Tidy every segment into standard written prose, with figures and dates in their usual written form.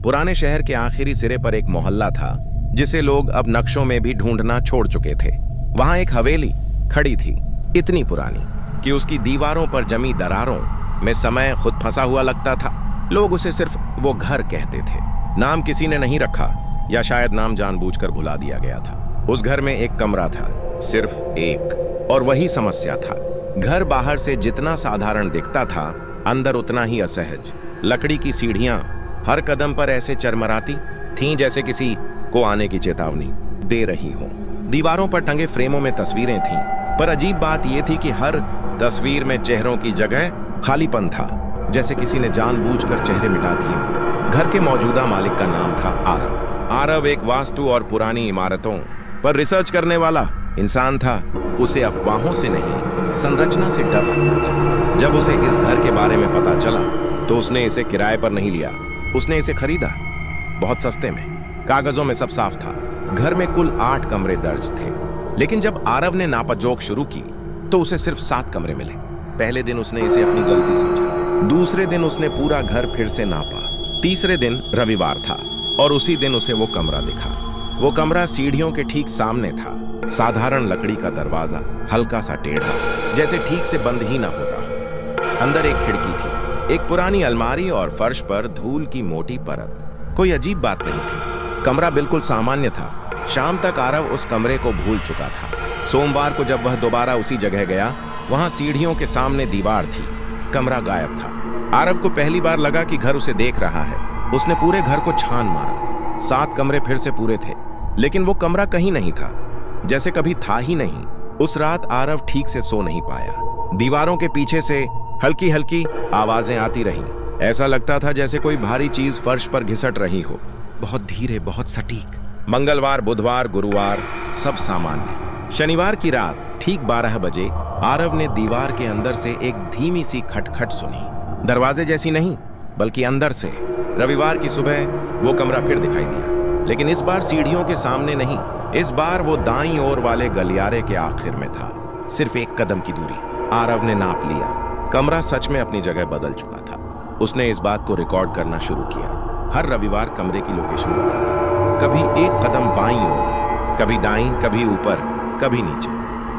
पुराने शहर के आखिरी सिरे पर एक मोहल्ला था जिसे लोग अब नक्शों में भी ढूंढना छोड़ चुके थे। वहां एक हवेली खड़ी थी, इतनी पुरानी कि उसकी दीवारों पर जमी दरारों में समय खुद फंसा हुआ लगता था। लोग उसे सिर्फ वो घर कहते थे। नाम किसी ने नहीं रखा, या शायद नाम जानबूझकर भुला दिया गया था। उस घर में एक कमरा था, सिर्फ एक, और वही समस्या था। घर बाहर से जितना साधारण दिखता था, अंदर उतना ही असहज। लकड़ी की सीढ़ियां हर कदम पर ऐसे चरमराती थीं जैसे किसी को आने की चेतावनी दे रही हो। दीवारों पर टंगे फ्रेमों में तस्वीरें थीं, पर अजीब बात यह थी कि हर तस्वीर में चेहरों की जगह खालीपन था, जैसे किसी ने जानबूझकर चेहरे मिटा दिए। घर के मौजूदा मालिक का नाम था आरव। आरव एक वास्तु और पुरानी इमारतों पर रिसर्च करने वाला इंसान था। उसे अफवाहों से नहीं, संरचना से डर लगता था। जब उसे इस घर के बारे में पता चला तो उसने इसे किराए पर नहीं लिया, उसने इसे खरीदा, बहुत सस्ते में। कागजों में सब साफ था। घर में कुल 8 कमरे दर्ज थे, लेकिन जब आरव ने नापाजोक शुरू की तो उसे सिर्फ 7 कमरे मिले। पहले दिन उसने इसे अपनी गलती समझा, दूसरे दिन उसने पूरा घर फिर से नापा, तीसरे दिन रविवार था और उसी दिन उसे वो कमरा दिखा। वो कमरा सीढ़ियों के ठीक सामने था। साधारण लकड़ी का दरवाजा, हल्का सा टेढ़ा, जैसे ठीक से बंद ही ना होता। अंदर एक खिड़की थी, एक पुरानी अलमारी और फर्श पर धूल की मोटी परत। कोई अजीब बात नहीं थी, कमरा बिल्कुल सामान्य था। शाम तक आरव उस कमरे को भूल चुका था। सोमवार को जब वह दोबारा उसी जगह गया, वहां सीढ़ियों के सामने दीवार थी, कमरा गायब था। आरव को पहली बार लगा कि घर उसे देख रहा है। उसने पूरे घर को छान मारा। 7 कमरे फिर से पूरे थे, लेकिन वो कमरा कहीं नहीं था, जैसे कभी था ही नहीं। उस रात आरव ठीक से सो नहीं पाया। दीवारों के पीछे से हल्की हल्की आवाजें आती रहीं। ऐसा लगता था जैसे कोई भारी चीज फर्श पर घिसट रही हो, बहुत धीरे, बहुत सटीक। मंगलवार, बुधवार, गुरुवार सब सामान्य। शनिवार की रात ठीक 12 बजे आरव ने दीवार के अंदर से एक धीमी सी खटखट सुनी, दरवाजे जैसी नहीं बल्कि अंदर से। रविवार की सुबह वो कमरा फिर दिखाई दिया, लेकिन इस बार सीढ़ियों के सामने नहीं। इस बार वो दाईं ओर वाले गलियारे के आखिर में था, सिर्फ 1 कदम की दूरी। आरव ने नाप लिया, कमरा सच में अपनी जगह बदल चुका था। उसने इस बात को रिकॉर्ड करना शुरू किया। हर रविवार कमरे की लोकेशन बदलती, कभी 1 कदम बाईं ओर, कभी दाईं, कभी ऊपर, कभी नीचे,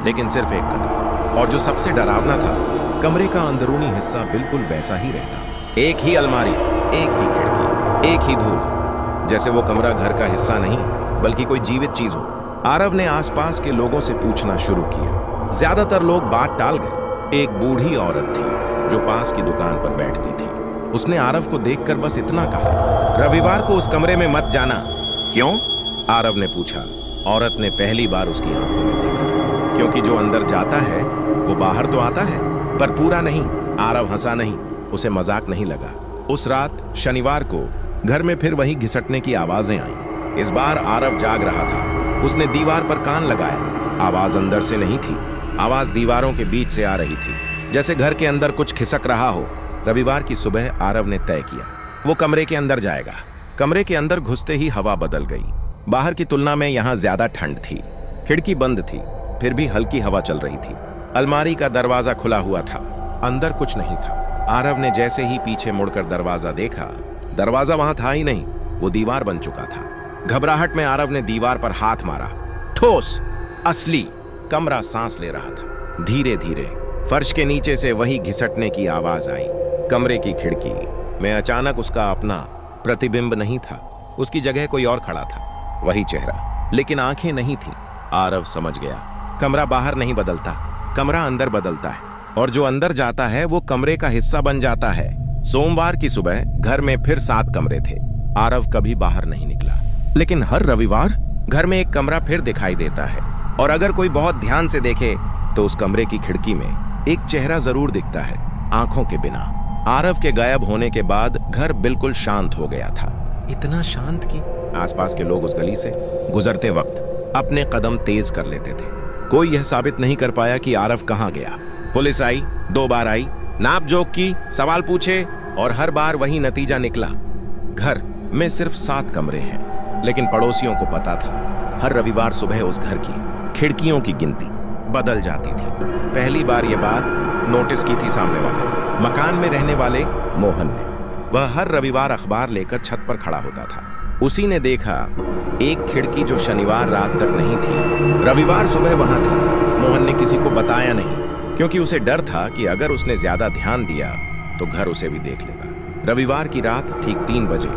लेकिन सिर्फ 1 कदम। और जो सबसे डरावना था, कमरे का अंदरूनी हिस्सा बिल्कुल वैसा ही रहता। एक ही अलमारी, एक ही खिड़की, एक ही धूल, जैसे वो कमरा घर का हिस्सा नहीं बल्कि कोई जीवित चीज हो। आरव ने आसपास के लोगों से पूछना शुरू किया। ज्यादातर लोग बात टाल गए। एक बूढ़ी औरत थी जो पास की दुकान पर बैठती थी। उसने आरव को देखकर बस इतना कहा, रविवार को उस कमरे में मत जाना। क्यों? आरव ने पूछा। औरत ने पहली बार उसकी आंखों में देखा, क्योंकि जो अंदर जाता है वो बाहर तो आता है, पर पूरा नहीं। आरव हंसा नहीं, उसे मजाक नहीं लगा। उस रात शनिवार को घर में फिर वही घिसटने की आवाजें आईं। इस बार आरव जाग रहा था। उसने दीवार पर कान लगाया। आवाज अंदर से नहीं थी, आवाज दीवारों के बीच से आ रही थी, जैसे घर के अंदर कुछ खिसक रहा हो। रविवार की सुबह आरव ने तय किया, वो कमरे के अंदर जाएगा। कमरे के अंदर घुसते ही हवा बदल गई। बाहर की तुलना में यहाँ ज्यादा ठंड थी। खिड़की बंद थी, फिर भी हल्की हवा चल रही थी। अलमारी का दरवाजा खुला हुआ था, अंदर कुछ नहीं था। आरव ने जैसे ही पीछे मुड़कर दरवाजा देखा, दरवाजा वहां था ही नहीं, वो दीवार बन चुका था। घबराहट में आरव ने दीवार पर हाथ मारा। ठोस, असली। कमरा सांस ले रहा था। धीरे धीरे फर्श के नीचे से वही घिसटने की आवाज आई। कमरे की खिड़की में अचानक उसका अपना प्रतिबिंब नहीं था, उसकी जगह कोई और खड़ा था। वही चेहरा, लेकिन आंखें नहीं थीं। आरव समझ गया, कमरा बाहर नहीं बदलता, कमरा अंदर बदलता है, और जो अंदर जाता है वो कमरे का हिस्सा बन जाता है। सोमवार की सुबह घर में फिर 7 कमरे थे। आरव कभी बाहर नहीं निकला, लेकिन हर रविवार घर में एक कमरा फिर दिखाई देता है, और अगर कोई बहुत ध्यान से देखे तो उस कमरे की खिड़की में एक चेहरा जरूर दिखता है, आंखों के बिना। आरव के गायब होने के बाद घर बिल्कुल शांत हो गया था, इतना शांत कि आसपास के लोग उस गली से गुजरते वक्त अपने कदम तेज कर लेते थे। कोई यह साबित नहीं कर पाया कि आरव कहां गया। पुलिस आई, 2 बार आई, नाप जोक की, सवाल पूछे, और हर बार वही नतीजा निकला। घर में सिर्फ 7 कमरे हैं, लेकिन पड़ोसियों को पता था हर रविवार सुबह उस घर की खिड़कियों की गिनती बदल जाती थी। पहली बार यह बात नोटिस की थी सामने वाले मकान में रहने वाले मोहन ने। वह हर रविवार अखबार लेकर छत पर खड़ा होता था। उसी ने देखा एक खिड़की जो शनिवार रात तक नहीं थी, रविवार सुबह वहां थी। मोहन ने किसी को बताया नहीं, क्योंकि उसे डर था कि अगर उसने ज्यादा ध्यान दिया तो घर उसे भी देख लेगा। रविवार की रात ठीक 3 बजे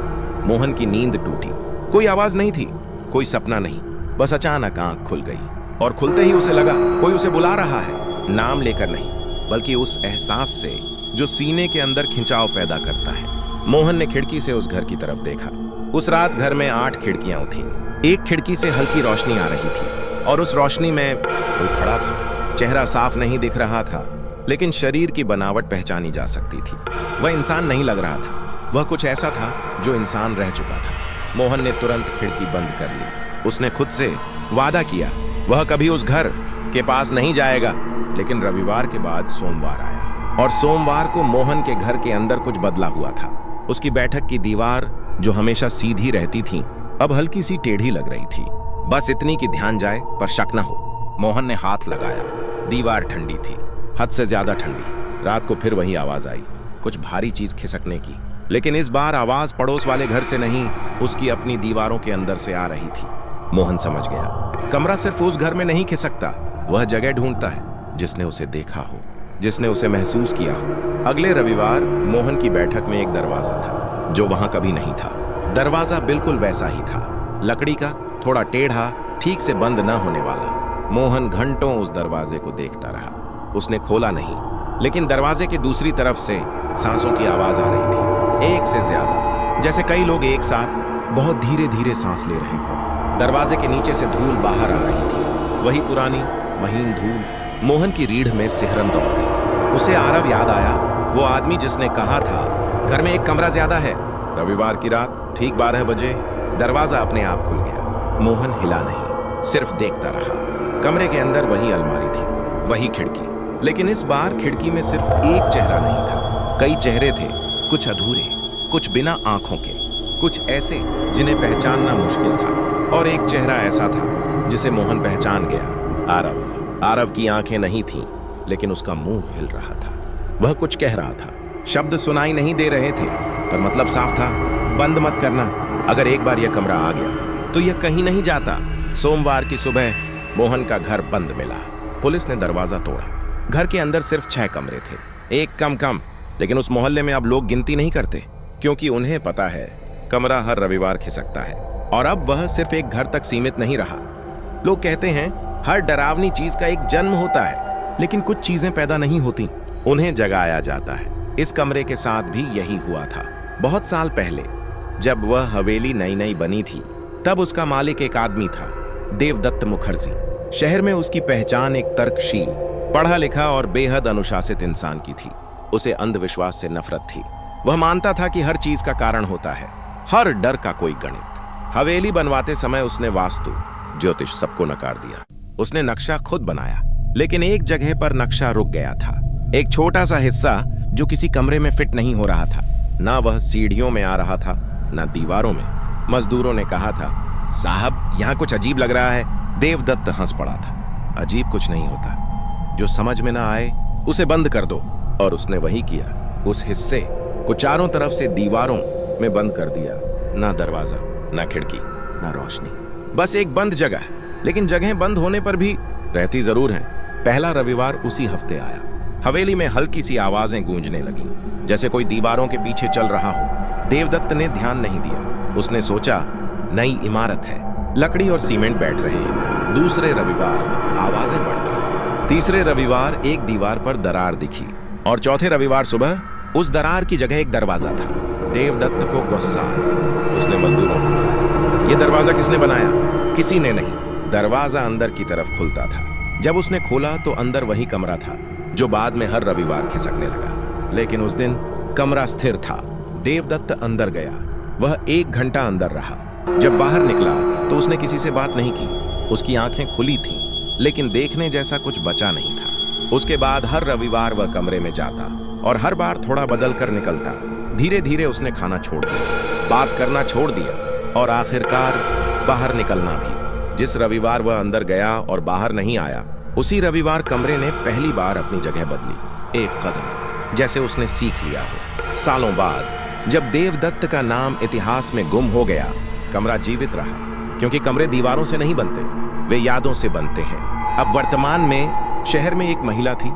मोहन की नींद टूटी। कोई आवाज नहीं थी, कोई सपना नहीं, बस अचानक आंख खुल गई और खुलते ही उसे लगा कोई उसे बुला रहा है, नाम लेकर नहीं, बल्कि उस एहसास से जो सीने के अंदर खिंचाव पैदा करता है। मोहन ने खिड़की से उस घर की तरफ देखा। उस रात घर में 8 खिड़कियां थीं। एक खिड़की से हल्की रोशनी आ रही थी और उस रोशनी में कोई खड़ा था। चेहरा साफ नहीं दिख रहा था, लेकिन शरीर की बनावट पहचानी जा सकती थी। वह इंसान नहीं लग रहा था, वह कुछ ऐसा था जो इंसान रह चुका था। मोहन ने तुरंत खिड़की बंद कर ली। उसने खुद से वादा किया वह कभी उस घर के पास नहीं जाएगा। लेकिन रविवार के बाद सोमवार आया और सोमवार को मोहन के घर के अंदर कुछ बदला हुआ था। उसकी बैठक की दीवार जो हमेशा सीधी रहती थी, अब हल्की सी टेढ़ी लग रही थी। बस इतनी कि ध्यान जाए पर शक न हो। मोहन ने हाथ लगाया। दीवार ठंडी थी, हद से ज्यादा ठंडी। रात को फिर वही आवाज आई, कुछ भारी चीज खिसकने की, लेकिन इस बार आवाज पड़ोस वाले घर से नहीं, उसकी अपनी दीवारों के अंदर से आ रही थी। मोहन समझ गया, कमरा सिर्फ उस घर में नहीं खिसकता, वह जगह ढूंढता है जिसने उसे देखा हो, जिसने उसे महसूस किया हो। अगले रविवार मोहन की बैठक में एक दरवाजा था जो वहां कभी नहीं था। दरवाजा बिल्कुल वैसा ही था, लकड़ी का, थोड़ा टेढ़ा, ठीक से बंद न होने वाला। मोहन घंटों उस दरवाजे को देखता रहा। उसने खोला नहीं, लेकिन दरवाजे की दूसरी तरफ से सांसों की आवाज आ रही थी, एक से ज्यादा, जैसे कई लोग एक साथ बहुत धीरे धीरे सांस ले रहे हों। दरवाजे के नीचे से धूल बाहर आ रही थी, वही पुरानी महीन धूल। मोहन की रीढ़ में सिहरन दौड़ गई। उसे आरव याद आया, वो आदमी जिसने कहा था घर में एक कमरा ज्यादा है। रविवार की रात ठीक 12 बजे दरवाजा अपने आप खुल गया। मोहन हिला नहीं, सिर्फ देखता रहा। कमरे के अंदर वही अलमारी थी, वही खिड़की, लेकिन इस बार खिड़की में सिर्फ एक चेहरा नहीं था, कई चेहरे थे, कुछ अधूरे, कुछ बिना आंखों के, कुछ ऐसे जिन्हें पहचानना मुश्किल था। और एक चेहरा ऐसा था जिसे मोहन पहचान गया, आरव। आरव की आंखें नहीं थीं, लेकिन उसका मुंह हिल रहा था। वह कुछ कह रहा था। शब्द सुनाई नहीं दे रहे थे, पर मतलब साफ था, बंद मत करना। अगर एक बार यह कमरा आ गया तो यह कहीं नहीं जाता। सोमवार की सुबह मोहन का घर बंद मिला। पुलिस ने दरवाजा तोड़ा। घर के अंदर सिर्फ 6 कमरे थे, एक कम, लेकिन उस मोहल्ले में अब लोग गिनती नहीं करते, क्योंकि उन्हें पता है कमरा हर रविवार खिसकता है। और अब वह सिर्फ एक घर तक सीमित नहीं रहा। लोग कहते हैं हर डरावनी चीज का एक जन्म होता है, लेकिन कुछ चीजें पैदा नहीं होती, उन्हें जगाया जाता है। इस कमरे के साथ भी यही हुआ था। बहुत साल पहले जब वह हवेली नई नई बनी थी, तब उसका मालिक एक आदमी था, देवदत्त मुखर्जी। शहर में उसकी पहचान एक तर्कशील, पढ़ा लिखा और बेहद अनुशासित इंसान की थी। उसे अंधविश्वास से नफरत थी। वह मानता था कि हर चीज का कारण होता है, हर डर का कोई गणित। हवेली बनवाते समय उसने वास्तु, ज्योतिष सबको नकार दिया। उसने नक्शा खुद बनाया, लेकिन एक जगह पर नक्शा रुक गया था। एक छोटा सा हिस्सा जो किसी कमरे में फिट नहीं हो रहा था। ना वह सीढ़ियों में आ रहा था, ना दीवारों में। मजदूरों ने कहा था, साहब यहाँ कुछ अजीब लग रहा है। देवदत्त हंस पड़ा था। अजीब कुछ नहीं होता, जो समझ में ना आए उसे बंद कर दो। और उसने वही किया। उस हिस्से को चारों तरफ से दीवारों में बंद कर दिया। ना दरवाजा, ना खिड़की, ना रोशनी, बस एक बंद जगह। लेकिन जगह बंद होने पर भी रहती जरूर है। पहला रविवार उसी हफ्ते आया। हवेली में हल्की सी आवाजें गूंजने लगी, जैसे कोई दीवारों के पीछे चल रहा हो। देवदत्त ने ध्यान नहीं दिया। उसने सोचा नई इमारत है, लकड़ी और सीमेंट बैठ रहे हैं। दूसरे रविवार आवाजें बढ़ गई। तीसरे रविवार एक दीवार पर दरार दिखी और चौथे रविवार सुबह उस दरार की जगह एक दरवाजा था। देवदत्त को गुस्सा आया। उसने मजदूरों को बुलाया। ये दरवाजा किसने बनाया? किसी ने नहीं। दरवाजा अंदर की तरफ खुलता था। जब उसने खोला तो अंदर वही कमरा था जो बाद में हर रविवार खिसकने लगा। लेकिन उस दिन कमरा स्थिर था। देवदत्त अंदर गया। वह 1 घंटा अंदर रहा। जब बाहर निकला तो उसने किसी से बात नहीं की। उसकी आंखें खुली थीं, लेकिन देखने जैसा कुछ बचा नहीं था। उसके बाद हर रविवार वह कमरे में जाता और हर बार थोड़ा बदल कर निकलता। धीरे धीरे उसने खाना छोड़ दिया, बात करना छोड़ दिया और आखिरकार बाहर निकलना भी। जिस रविवार वह अंदर गया और बाहर नहीं आया, उसी रविवार कमरे ने पहली बार अपनी जगह बदली। एक कदम, जैसे उसने सीख लिया हो। सालों बाद जब देवदत्त का नाम इतिहास में गुम हो गया, कमरा जीवित रहा, क्योंकि कमरे दीवारों से नहीं बनते, वे यादों से बनते हैं। अब वर्तमान में शहर में एक महिला थी,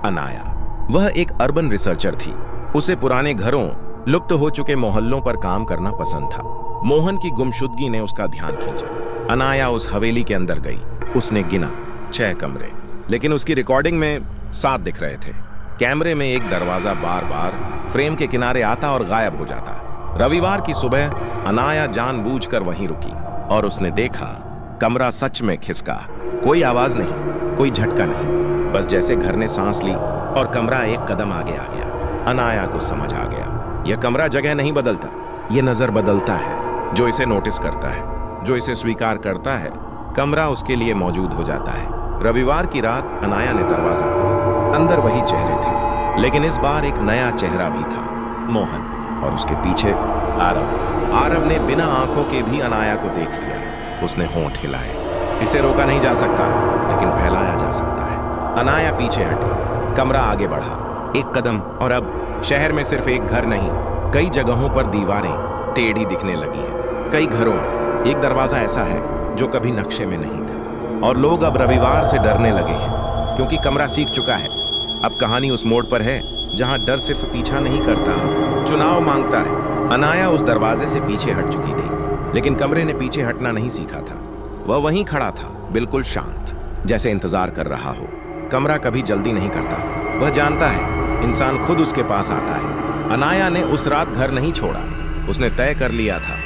अनाया। वह एक अर्बन रिसर्चर थी। उसे पुराने घरों, लुप्त हो चुके मोहल्लों पर काम करना पसंद था। मोहन की गुमशुदगी ने उसका ध्यान खींचा। अनाया उस हवेली के अंदर गई। उसने गिना 6 कमरे, लेकिन उसकी रिकॉर्डिंग में 7 दिख रहे थे। कैमरे में एक दरवाजा बार बार फ्रेम के किनारे आता और गायब हो जाता। रविवार की सुबह अनाया जानबूझकर वहीं रुकी और उसने देखा कमरा सच में खिसका। कोई आवाज नहीं, कोई झटका नहीं, बस जैसे घर ने सांस ली और कमरा एक कदम आगे आ गया। अनाया को समझ आ गया, यह कमरा जगह नहीं बदलता, यह नजर बदलता है। जो इसे नोटिस करता है, जो इसे स्वीकार करता है, कमरा उसके लिए मौजूद हो जाता है। रविवार की रात अनाया ने दरवाजा खोला। अंदर वही चेहरे थे, लेकिन इस बार एक नया चेहरा भी था, मोहन, और उसके पीछे आरव। आरव ने बिना आंखों के भी अनाया को देख लिया। उसने होंठ हिलाए। इसे रोका नहीं जा सकता, लेकिन फैलाया जा सकता है। अनाया पीछे हटी, कमरा आगे बढ़ा, एक कदम, और अब शहर में सिर्फ एक घर नहीं, कई जगहों पर दीवारें टेढ़ी दिखने लगी हैं। कई घरों में एक दरवाजा ऐसा है जो कभी नक्शे में नहीं था, और लोग अब रविवार से डरने लगे हैं, क्योंकि कमरा सीख चुका है। अब कहानी उस मोड़ पर है जहां डर सिर्फ पीछा नहीं करता, चुनाव मांगता है। अनाया उस दरवाजे से पीछे हट चुकी थी, लेकिन कमरे ने पीछे हटना नहीं सीखा था। वह वहीं खड़ा था, बिल्कुल शांत, जैसे इंतजार कर रहा हो। कमरा कभी जल्दी नहीं करता, वह जानता है इंसान खुद उसके पास आता है। अनाया ने उस रात घर नहीं छोड़ा। उसने तय कर लिया था,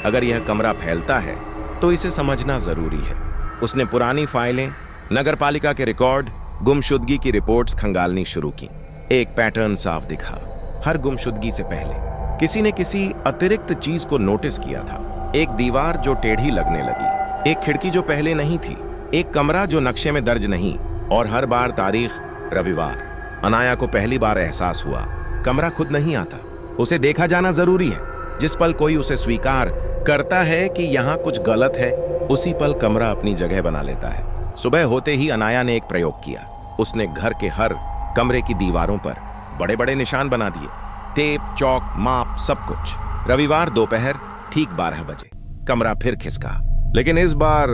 अगर यह कमरा फैलता है तो इसे समझना जरूरी है। उसने पुरानी फाइलें, नगरपालिका के रिकॉर्ड, गुमशुदगी की रिपोर्ट्स खंगालनी शुरू की। एक पैटर्न साफ दिखा। हर गुमशुदगी से पहले किसी ने किसी अतिरिक्त चीज को नोटिस किया था। एक दीवार जो टेढ़ी लगने लगी, एक खिड़की जो पहले नहीं थी, एक कमरा जो नक्शे में दर्ज नहीं, और हर बार तारीख रविवार। अनाया को पहली बार एहसास हुआ, कमरा खुद नहीं आता, उसे देखा जाना जरूरी है। जिस पल कोई उसे स्वीकार करता है कि यहाँ कुछ गलत है, उसी पल कमरा अपनी जगह बना लेता है। सुबह होते ही अनाया ने एक प्रयोग किया। उसने घर के हर कमरे की दीवारों पर बड़े बड़े निशान बना दिए, टेप, चौक, माप, सब कुछ। रविवार दोपहर ठीक 12 बजे कमरा फिर खिसका, लेकिन इस बार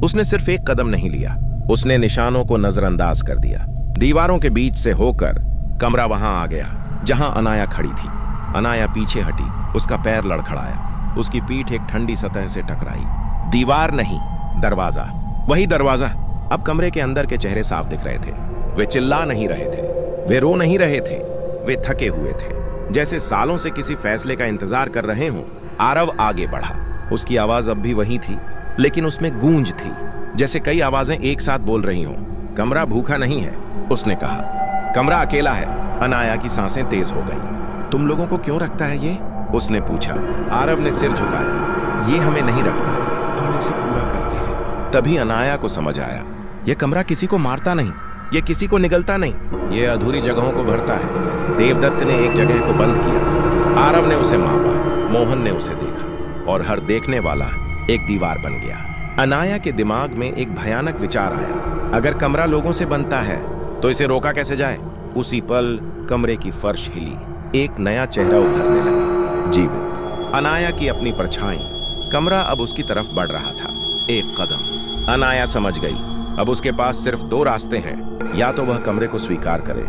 उसने सिर्फ एक कदम नहीं लिया, उसने निशानों को नजरअंदाज कर दिया। दीवारों के बीच से होकर कमरा वहां आ गया जहां अनाया खड़ी थी। अनाया पीछे हटी, उसका पैर लड़खड़ाया, उसकी पीठ एक ठंडी सतह से टकराई। दीवार नहीं, दरवाजा, वही दरवाजा। अब कमरे के अंदर के चेहरे साफ दिख रहे थे। वे चिल्ला नहीं रहे थे, वे रो नहीं रहे थे, वे थके हुए थे, जैसे सालों से किसी फैसले का इंतजार कर रहे हों। आरव आगे बढ़ा। उसकी आवाज अब भी वही थी, लेकिन उसमें गूंज थी, जैसे कई आवाजें एक साथ बोल रही हों। कमरा भूखा नहीं है, उसने कहा। कमरा अकेला है। अनाया की सांसें तेज हो गईं। तुम लोगों को क्यों रखता है ये? उसने पूछा। आरव ने सिर झुकाया। ये हमें नहीं रखता, हम इसे पूरा करते हैं। तभी अनाया को समझ आया, यह कमरा किसी को मारता नहीं, ये किसी को निगलता नहीं, ये अधूरी जगहों को भरता है। देवदत्त ने एक जगह को बंद किया था, आरव ने उसे मापा, मोहन ने उसे देखा, और हर देखने वाला एक दीवार बन गया। अनाया के दिमाग में एक भयानक विचार आया, अगर कमरा लोगों से बनता है तो इसे रोका कैसे जाए? उसी पल कमरे की फर्श हिली, एक नया चेहरा उभरने लगा, जीवित। अनाया की अपनी परछाई। कमरा अब उसकी तरफ बढ़ रहा था, एक कदम। अनाया समझ गई, अब उसके पास सिर्फ 2 रास्ते हैं, या तो वह कमरे को स्वीकार करे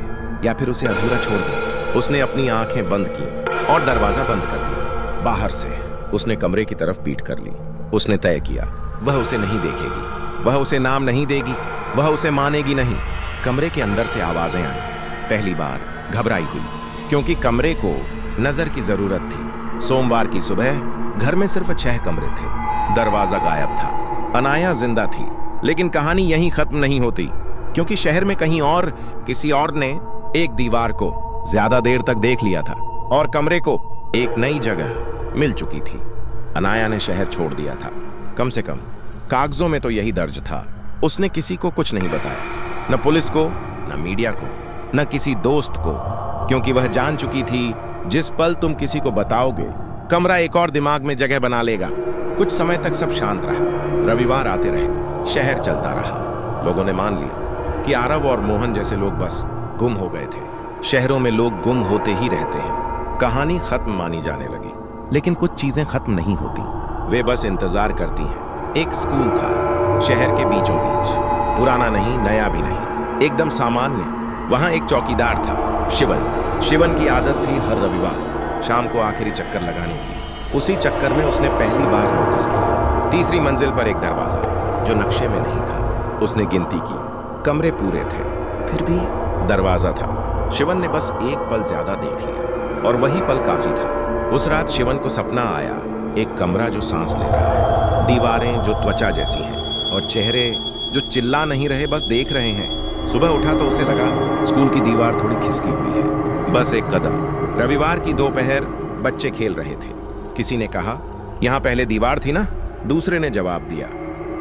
या फिर उसे अधूरा छोड़ दे। उसने अपनी आंखें बंद की और दरवाजा बंद कर दिया। बाहर से उसने कमरे की तरफ पीठ कर ली। उसने तय किया, वह उसे नहीं देखेगी, वह उसे नाम नहीं देगी, वह उसे मानेगी नहीं। कमरे के अंदर से आवाजें आई। पहली बार घबराई हुई, क्योंकि कमरे को नजर की जरूरत थी। सोमवार की सुबह घर में सिर्फ 6 कमरे थे, दरवाजा गायब था। अनाया जिंदा थी, लेकिन कहानी यहीं खत्म नहीं होती, क्योंकि शहर में कहीं और किसी और ने एक दीवार को ज्यादा देर तक देख लिया था, और कमरे को एक नई जगह मिल चुकी थी। अनाया ने शहर छोड़ दिया था, कम से कम कागजों में तो यही दर्ज था। उसने किसी को कुछ नहीं बताया, न पुलिस को, न मीडिया को, न किसी दोस्त को, क्योंकि वह जान चुकी थी जिस पल तुम किसी को बताओगे, कमरा एक और दिमाग में जगह बना लेगा। कुछ समय तक सब शांत रहा, रविवार आते रहे, शहर चलता रहा। लोगों ने मान लिया कि आरव और मोहन जैसे लोग बस गुम हो गए थे। शहरों में लोग गुम होते ही रहते हैं, कहानी खत्म मानी जाने लगी। लेकिन कुछ चीजें खत्म नहीं होती, वे बस इंतजार करती हैं। एक स्कूल था शहर के बीचों बीच, पुराना नहीं नया भी नहीं, एकदम सामान्य। वहां एक चौकीदार था, शिवन। शिवन की आदत थी हर रविवार शाम को आखिरी चक्कर लगाने की। उसी चक्कर में उसने पहली बार नोटिस किया तीसरी मंजिल पर एक दरवाजा जो नक्शे में नहीं था। उसने गिनती की, कमरे पूरे थे, फिर भी दरवाजा था। शिवन ने बस एक पल ज्यादा देख लिया और वही पल काफी था। उस रात शिवन को सपना आया, एक कमरा जो सांस ले रहा है, दीवारें जो त्वचा जैसी हैं और चेहरे जो चिल्ला नहीं रहे, बस देख रहे हैं। सुबह उठा तो उसे लगा स्कूल की दीवार थोड़ी खिसकी हुई है, बस एक कदम। रविवार की दोपहर, बच्चे खेल रहे थे। किसी ने कहा, यहाँ पहले दीवार थी ना? दूसरे ने जवाब दिया,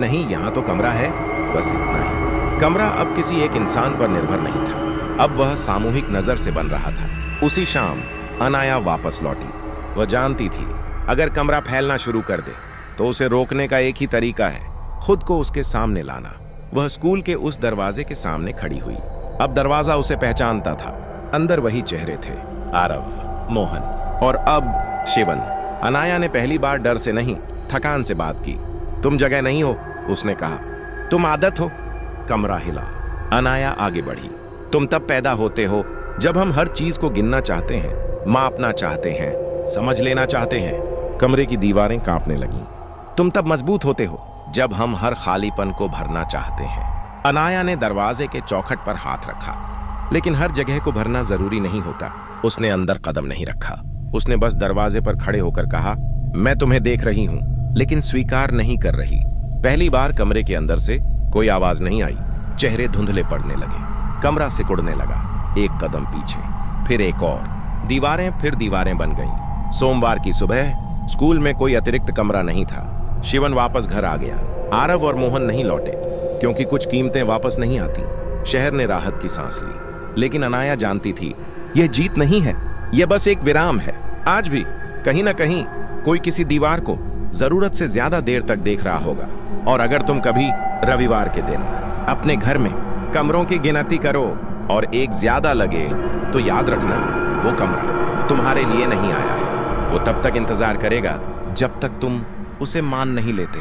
नहीं, यहाँ तो कमरा है, बस इतना ही। कमरा अब किसी एक इंसान पर निर्भर नहीं था, अब वह सामूहिक नजर से बन रहा था। उसी शाम अनाया वापस लौटी। वह जानती थी अगर कमरा फैलना शुरू कर दे तो उसे रोकने का एक ही तरीका है, खुद को उसके सामने लाना। वह स्कूल के उस दरवाजे के सामने खड़ी हुई। अब दरवाजा उसे पहचानता था, अंदर वही चेहरे थे, आरव, मोहन और अब शिवन। अनाया ने पहली बार डर से नहीं, थकान से बात की। तुम जगह नहीं हो, उसने कहा, तुम आदत हो। कमरा हिला। अनाया आगे बढ़ी। तुम तब पैदा होते हो जब हम हर चीज को गिनना चाहते हैं, मापना चाहते हैं, समझ लेना चाहते हैं। कमरे की दीवारें कांपने लगीं। तुम तब मजबूत होते हो जब हम हर खालीपन को भरना चाहते हैं। अनाया ने दरवाजे के चौखट पर हाथ रखा, लेकिन हर जगह को भरना जरूरी नहीं होता। उसने अंदर कदम नहीं रखा। उसने बस दरवाजे पर खड़े होकर कहा, मैं तुम्हें देख रही हूं, लेकिन स्वीकार नहीं कर रही। पहली बार कमरे के अंदर से कोई आवाज नहीं आई। चेहरे धुंधले पड़ने लगे, कमरा सिकुड़ने लगा। एक कदम पीछे, फिर एक और। दीवारें फिर दीवारें बन गईं। सोमवार की सुबह स्कूल में कोई अतिरिक्त कमरा नहीं था। शिवन वापस घर आ गया। आरव और मोहन नहीं लौटे, क्योंकि कुछ कीमतें वापस नहीं आती। शहर ने राहत की सांस ली, लेकिन अनाया जानती थी यह जीत नहीं है, यह बस एक विराम है। आज भी कहीं ना कहीं कोई किसी दीवार को जरूरत से ज्यादा देर तक देख रहा होगा। और अगर तुम कभी रविवार के दिन अपने घर में कमरों की गिनती करो और एक ज्यादा लगे, तो याद रखना वो कमरा तुम्हारे लिए नहीं आया है। वो तब तक इंतजार करेगा जब तक तुम उसे मान नहीं लेते।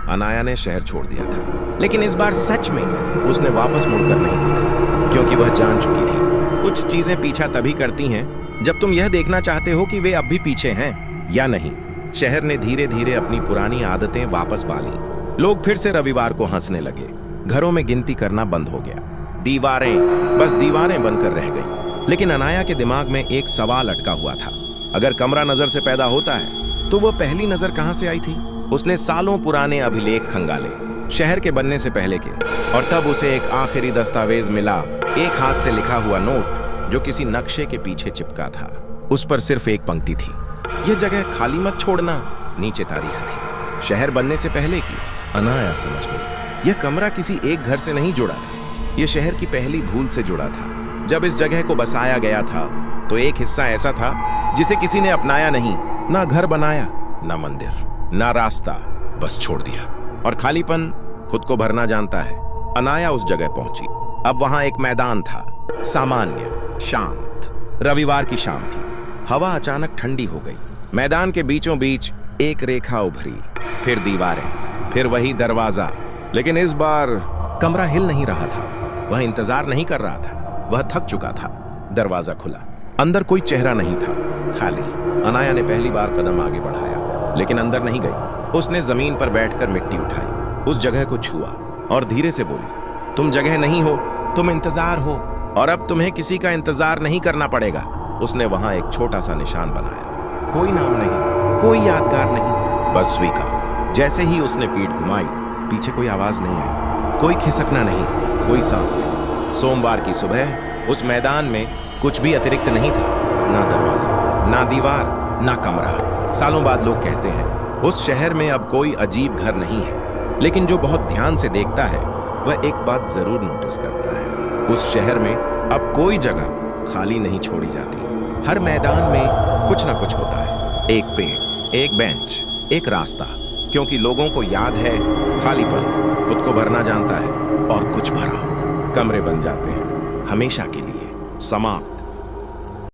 अनाया ने शहर छोड़ दिया था, लेकिन इस बार सच में उसने वापस मुड़कर नहीं देखा, क्योंकि वह जान चुकी थी कुछ चीजें पीछा तभी करती हैं जब तुम यह देखना चाहते हो कि वे अब भी पीछे हैं या नहीं। शहर ने धीरे धीरे अपनी पुरानी आदतें वापस पाली। लोग फिर से रविवार को हंसने लगे। घरों में गिनती करना बंद हो गया। दीवारें बस दीवारें बनकर रह गईं। लेकिन अनाया के दिमाग में एक सवाल अटका हुआ था, अगर कमरा नजर से पैदा होता है तो वह पहली नजर कहां से आई थी? उसने सालों पुराने अभिलेख खंगाले, शहर के बनने से पहले के, और तब उसे एक आखिरी दस्तावेज मिला, एक हाथ से लिखा हुआ नोट जो किसी नक्शे के पीछे चिपका था। उस पर सिर्फ एक पंक्ति थी, यह जगह खाली मत छोड़ना। नीचे तारीख थी, शहर बनने से पहले की। अनाया समझ गई, यह कमरा किसी एक घर से नहीं जुड़ा था, यह शहर की पहली भूल से जुड़ा था। जब इस जगह को बसाया गया था तो एक हिस्सा ऐसा था जिसे किसी ने अपनाया नहीं, ना घर बनाया, ना मंदिर, ना रास्ता, बस छोड़ दिया। और खालीपन खुद को भरना जानता है। अनाया उस जगह पहुंची। अब वहां एक मैदान था, सामान्य, शांत। रविवार की शाम थी। हवा अचानक ठंडी हो गई। मैदान के बीचों बीच एक रेखा उभरी, फिर दीवारें, फिर वही दरवाजा। लेकिन इस बार कमरा हिल नहीं रहा था। वह इंतजार नहीं कर रहा था, वह थक चुका था। दरवाजा खुला, अंदर कोई चेहरा नहीं था, खाली। अनाया ने पहली बार कदम आगे बढ़ाया, लेकिन अंदर नहीं गई। उसने जमीन पर बैठकर मिट्टी उठाई, उस जगह को छुआ और धीरे से बोली, तुम जगह नहीं हो, तुम इंतजार हो, और अब तुम्हें किसी का इंतजार नहीं करना पड़ेगा। उसने वहां एक छोटा सा निशान बनाया, कोई नाम नहीं, कोई यादगार नहीं, बस स्वीकार। जैसे ही उसने पीठ घुमाई, पीछे कोई आवाज नहीं आई, कोई खिसकना नहीं, कोई सांस नहीं। सोमवार की सुबह उस मैदान में कुछ भी अतिरिक्त नहीं था, ना दरवाजा, ना दीवार, ना कमरा। सालों बाद लोग कहते हैं उस शहर में अब कोई अजीब घर नहीं है, लेकिन जो बहुत ध्यान से देखता है वह एक बात जरूर नोटिस करता है, उस शहर में अब कोई जगह खाली नहीं छोड़ी जाती। हर मैदान में कुछ ना कुछ होता है, एक पेड़, एक बेंच, एक रास्ता, क्योंकि लोगों को याद है खालीपन खुद को भरना जानता है। और कुछ भरा, कमरे बन जाते हैं हमेशा के लिए, समाप्त।